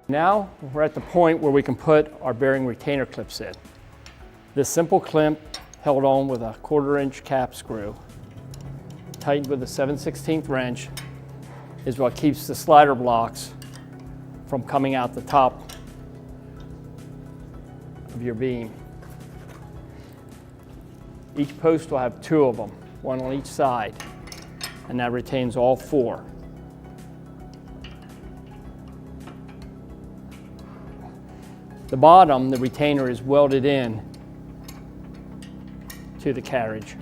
Now we're at the point where we can put our bearing retainer clips in. This simple clip held on with a 1/4 inch cap screw, tightened with a 7/16 wrench, is what keeps the slider blocks from coming out the top of your beam. Each post will have 2 of them, 1 on each side, and that retains all 4. The bottom, the retainer, is welded in to the carriage.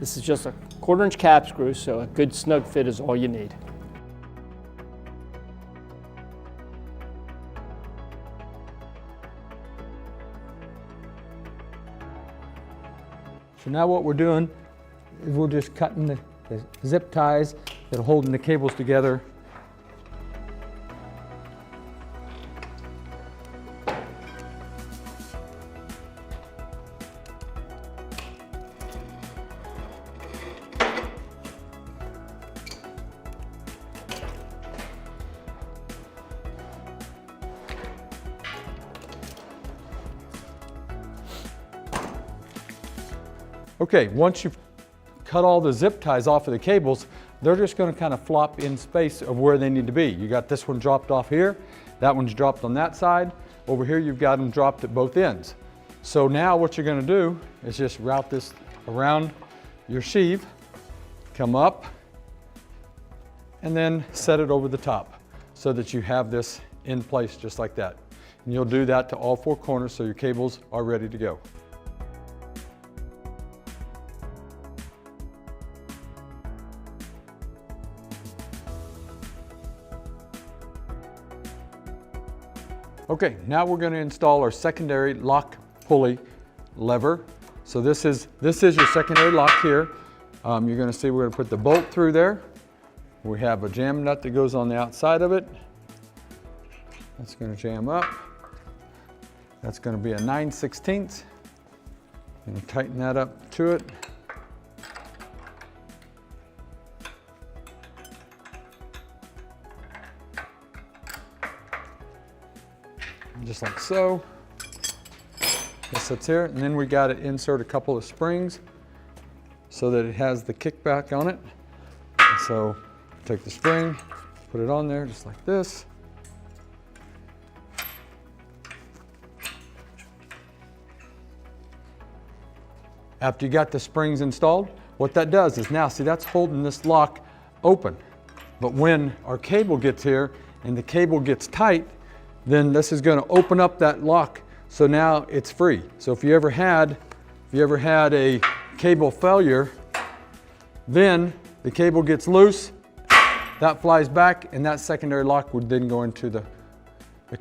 This is just a 1/4 inch cap screw, so a good snug fit is all you need. So now what we're doing is we're just cutting the zip ties that are holding the cables together. Okay, once you've cut all the zip ties off of the cables, they're just going to kind of flop in space of where they need to be. You got this one dropped off here, that one's dropped on that side. Over here you've got them dropped at both ends. So now what you're going to do is just route this around your sheave, come up, and then set it over the top so that you have this in place just like that. And you'll do that to all 4 corners so your cables are ready to go. Okay, now we're going to install our secondary lock pulley lever. So this is your secondary lock here. You're going to see we're going to put the bolt through there. We have a jam nut that goes on the outside of it. That's going to jam up. That's going to be a 9/16. And tighten that up to it. Just like so. This sits here, and then we got to insert a couple of springs so that it has the kickback on it. And so take the spring, put it on there just like this. After you got the springs installed, what that does is now, see, that's holding this lock open. But when our cable gets here and the cable gets tight, then this is going to open up that lock, so now it's free. So if you ever had a cable failure, then the cable gets loose, that flies back, and that secondary lock would then go into the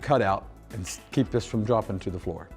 cutout and keep this from dropping to the floor.